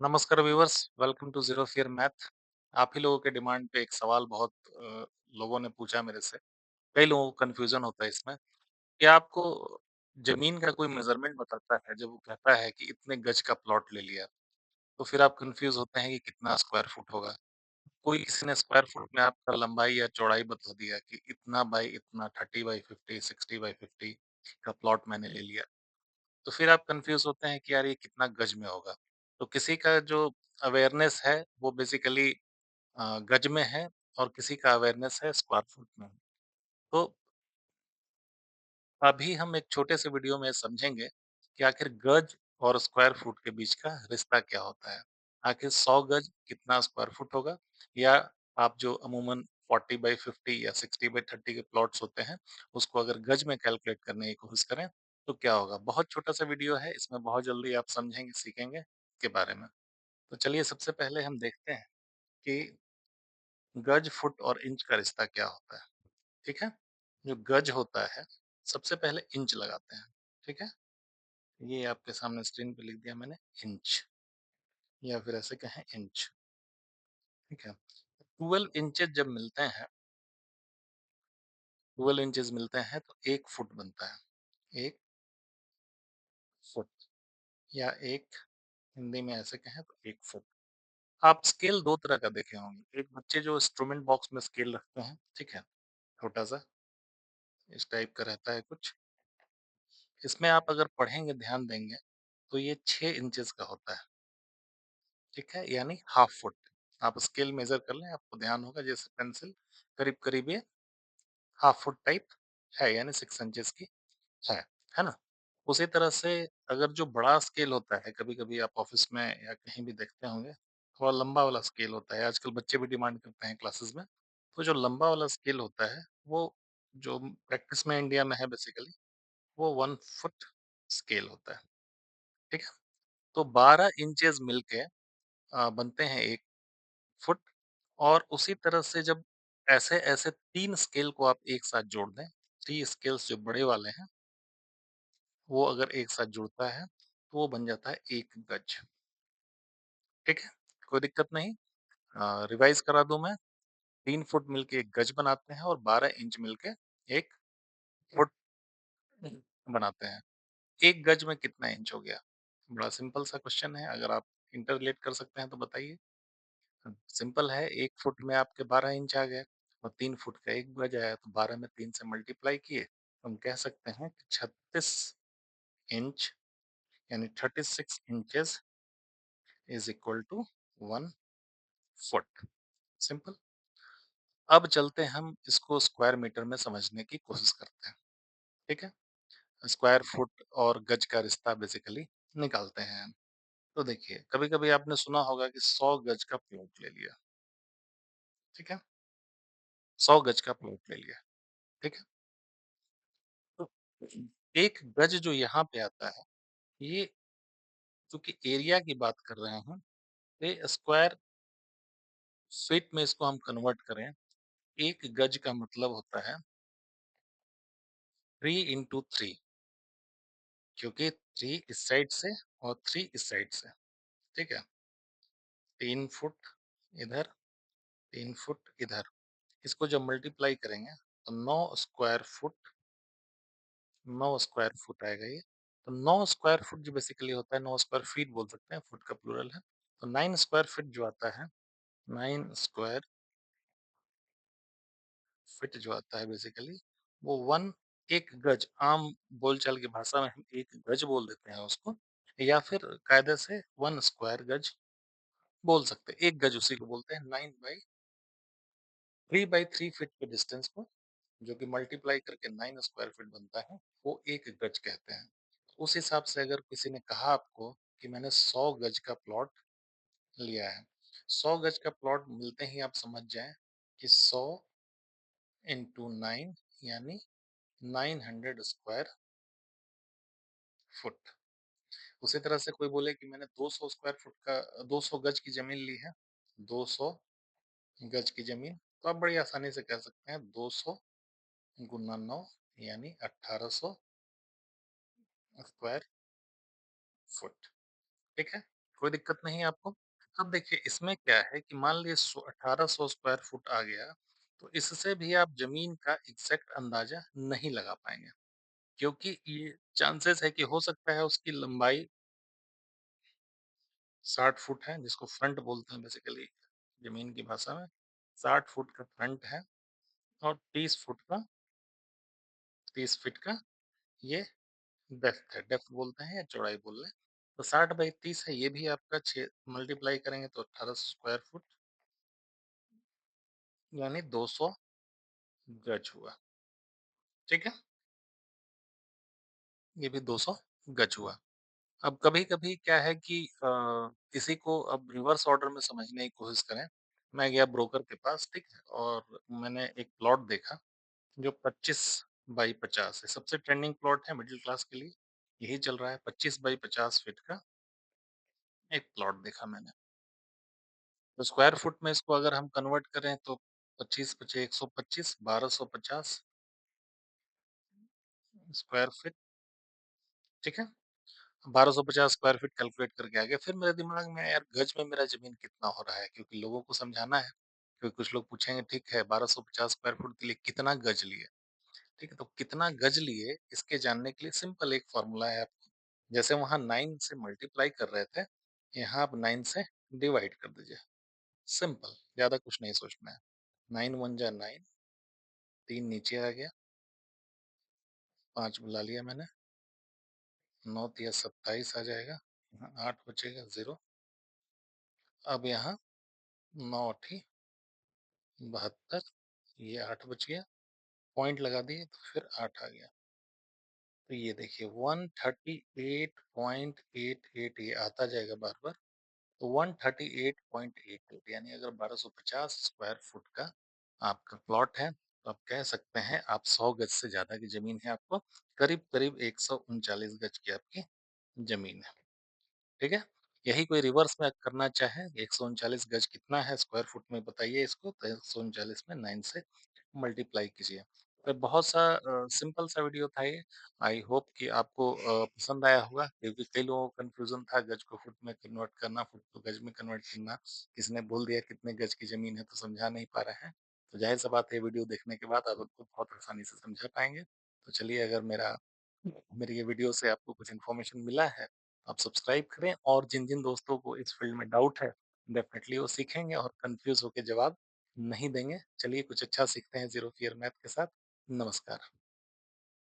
नमस्कार viewers, welcome to Zero Fear Math. आप ही लोगों के डिमांड पे एक सवाल बहुत लोगों ने पूछा मेरे से। कई लोगों को कन्फ्यूज़न होता है इसमें, क्या आपको ज़मीन का कोई मेज़रमेंट बताता है जब वो कहता है कि इतने गज का प्लॉट ले लिया, तो फिर आप कन्फ्यूज़ होते हैं कि कितना स्क्वायर फुट होगा। कोई किसी ने स्क्वायर फुट में आपका लंबाई या चौड़ाई बता दिया कि इतना बाई इतना 30 बाई 50, 60 बाई 50 का प्लॉट मैंने ले लिया। तो फिर आप कन्फ्यूज़ होते हैं कि यार ये कितना गज में होगा। तो किसी का जो अवेयरनेस है वो बेसिकली गज में है और किसी का अवेयरनेस है स्क्वायर फुट में। तो अभी हम एक छोटे से वीडियो में समझेंगे कि आखिर गज और स्क्वायर फुट के बीच का रिश्ता क्या होता है। आखिर 100 गज कितना स्क्वायर फुट होगा, या आप जो अमूमन 40 बाई 50 या 60 बाई 30 के प्लॉट्स होते हैं, उसको अगर गज में कैलकुलेट करने की कोशिश करें तो क्या होगा। बहुत छोटा सा वीडियो है, इसमें बहुत जल्दी आप समझेंगे सीखेंगे के बारे में। तो चलिए सबसे पहले हम देखते हैं कि गज, फुट और इंच का रिश्ता क्या होता है, ठीक है? जो गज होता है, सबसे पहले इंच लगाते हैं, ठीक है? ये आपके सामने स्क्रीन पे लिख दिया मैंने इंच, या फिर ऐसे कहें इंच, ठीक है? 12 इंचेस जब मिलते हैं, 12 इंचेस मिलते हैं तो 1 फुट बनता है, 1 फुट, या एक हिंदी में ऐसे कहें तो 1 फुट। आप स्केल 2 तरह का देखे होंगे, एक बच्चे जो इंस्ट्रूमेंट बॉक्स में स्केल रखते हैं, ठीक है? छोटा-सा, इस टाइप का रहता है कुछ। इसमें आप अगर पढ़ेंगे, ध्यान देंगे, तो ये 6 इंचेस का होता है, ठीक है? यानी हाफ फुट। आप स्केल मेज़र कर लें, आपको ध्यान होगा जैसे पेंसिल करीब-करीब ये हाफ फुट टाइप है, यानी 6 इंचेस की है, है ना? उसी तरह से अगर जो बड़ा स्केल होता है, कभी-कभी आप ऑफ़िस में या कहीं भी देखते होंगे, थोड़ा लंबा वाला स्केल होता है, आजकल बच्चे भी डिमांड करते हैं क्लासेस में। तो जो लंबा वाला स्केल होता है, वो जो प्रैक्टिस में इंडिया में है बेसिकली, वो 1 फुट स्केल होता है, ठीक है? तो 12 इंचेस मिलके बनते हैं 1 फुट। और उसी तरह से जब ऐसे-ऐसे 3 स्केल को आप एक साथ जोड़ दें, 3 स्केल्स जो बड़े वाले हैं, वो अगर एक साथ जुड़ता है, तो वो बन जाता है 1 गज, ठीक है? कोई दिक्कत नहीं। रिवाइज़ करा दूँ मैं, 3 फुट मिलके 1 गज बनाते हैं और 12 इंच मिलके 1 फुट बनाते हैं। 1 गज में कितना इंच हो गया? बड़ा सिंपल सा क्वेश्चन है, अगर आप इंटरलेट कर सकते हैं तो बताइए। सिंपल है, 1 फुट में आपके 12 इंच आ गए और 3 फुट का 1 गज आया, तो 12 में 3 से मल्टीप्लाई किए, तो हम कह सकते हैं कि 36 इंच, यानी 36 inches is equal to 1 foot. Simple. अब चलते हैं, हम इसको स्क्वायर मीटर में समझने की कोशिश करते हैं, ठीक है? स्क्वायर फुट और गज का रिश्ता बेसिकली निकालते हैं हम। तो देखिए, कभी-कभी आपने सुना होगा कि 100 गज का प्लॉट ले लिया, ठीक है? 100 गज का प्लॉट ले लिया, ठीक है? तो 1 गज जो यहाँ पे आता है, ये चूँकि एरिया की बात कर रहे हैं, ये स्क्वायर फीट में इसको हम कन्वर्ट करें, 1 गज का मतलब होता है 3 इंटू 3, क्योंकि 3 इस साइड से और 3 इस साइड से, ठीक है? 3 फुट इधर, 3 फुट इधर। इसको जब मल्टीप्लाई करेंगे तो 9 स्क्वायर फुट आएगा ये। तो 9 स्क्वायर फुट जो बेसिकली होता है, 9 स्क्वायर फीट बोल सकते हैं, फुट का प्लूरल है। तो 9 स्क्वायर फीट जो आता है, 9 स्क्वायर फीट जो आता है बेसिकली, वो 1 1 गज, आम बोलचाल की भाषा में हम 1 गज बोल देते हैं उसको, या फिर कायदे से 1 स्क्वायर गज बोल सकते हैं। 1 गज उसी को बोलते हैं। 9 बाई 3 बाई 3 फीट के डिस्टेंस को जो कि मल्टीप्लाई करके 9 स्क्वायर फीट बनता है, वो 1 गज कहते हैं। उस हिसाब से अगर किसी ने कहा आपको कि मैंने 100 गज का प्लॉट लिया है, 100 गज का प्लॉट मिलते ही आप समझ जाएं कि 100 इंटू 9, यानी 900 स्क्वायर फुट। उसी तरह से कोई बोले कि मैंने 200 स्क्वायर फुट का 200 गज की जमीन ली है, 200 गज की जमीन, तो आप बड़ी आसानी से कह सकते हैं 200 गुना 9, यानी 1800 स्क्वायर फुट, ठीक है? कोई दिक्कत नहीं है आपको? अब देखिए इसमें क्या है कि मान लीजिए 1800 स्क्वायर फुट आ गया, तो इससे भी आप ज़मीन का एग्ज़ैक्ट अंदाज़ा नहीं लगा पाएँगे, क्योंकि ये चांसेस है कि हो सकता है उसकी लंबाई 60 फुट है, जिसको फ्रंट बोलते हैं बेसिकली ज़मीन की भाषा में। 60 फुट का फ्रंट है और 30 फीट का ये डेप्थ है, डेप्थ बोलते हैं या चौड़ाई बोल लें। तो 60 बाई 30 है, ये भी आपका 6 मल्टीप्लाई करेंगे तो 1800 स्क्वायर फुट यानी 200 गज हुआ, ठीक है? ये भी 200 गज हुआ। अब कभी-कभी क्या है कि किसी को अब रिवर्स ऑर्डर में समझने की कोशिश करें। मैं गया ब्रोकर के पास, ठीक है? और मैंने एक प्लॉट देखा जो 25 बाई 50 है। सबसे ट्रेंडिंग प्लॉट है मिडिल क्लास के लिए, यही चल रहा है 25 बाई 50 फीट का एक प्लॉट देखा मैंने। तो स्क्वायर फुट में इसको अगर हम कन्वर्ट करें तो 25 पचे 125 1250 स्क्वायर फीट, ठीक है? 1250 स्क्वायर फीट कैलकुलेट करके आ गया। फिर मेरे दिमाग में आया यार गज में मेरा ज़मीन कितना हो रहा है? क्योंकि लोगों को समझाना है। क्योंकि कुछ लोग पूछेंगे ठीक है 1250 स्क्वायर फुट के लिए कितना गज लिए? ठीक है? तो कितना गज लिए इसके जानने के लिए सिंपल एक फ़ॉर्मूला है। जैसे वहाँ 9 से मल्टीप्लाई कर रहे थे, यहाँ आप 9 से डिवाइड कर दीजिए। सिंपल, ज़्यादा कुछ नहीं सोचना है। 9 1 जा 9, 3 नीचे आ गया, 5 बुला लिया मैंने, 9 तिया 27 आ जाएगा, यहाँ 8 बचेगा 0। अब यहाँ 9 अठी 72, ये 8 बच गया, पॉइंट लगा दिए तो फिर 8 आ गया। तो ये देखिए 138.88 ये आता जाएगा बार-बार, तो 138.88 यानी अगर 1250 स्क्वायर फुट का आपका प्लॉट है, तो आप कह सकते हैं आप 100 गज से ज़्यादा की ज़मीन है आपको, करीब-करीब 139 गज की आपकी ज़मीन है। ठीक है? यही कोई रिवर्स में करना चाहे 139 गज कितना है स्क्वायर फुट में बताइए इसको, तो 139 में 9 से मल्टीप्लाई कीजिए। तो बहुत सा सिंपल सा वीडियो था ये। आई होप कि आपको पसंद आया होगा क्योंकि कई लोगों को कन्फ्यूज़न था गज को फुट में कन्वर्ट करना, फुट को गज में कन्वर्ट करना। किसी ने बोल दिया कितने गज की ज़मीन है तो समझा नहीं पा रहे हैं। तो ज़ाहिर-सी बात है वीडियो देखने के बाद आप उसको बहुत आसानी से समझा पाएँगे। तो चलिए अगर मेरी ये वीडियो से आपको कुछ इन्फॉर्मेशन मिला है, आप सब्सक्राइब करें और जिन-जिन दोस्तों को इस फील्ड में डाउट है, डेफ़िनेटली वो सीखेंगे और कन्फ्यूज़ होके जवाब नहीं देंगे। चलिए कुछ अच्छा सीखते हैं ज़ीरो फ़ियर मैथ के साथ। नमस्कार।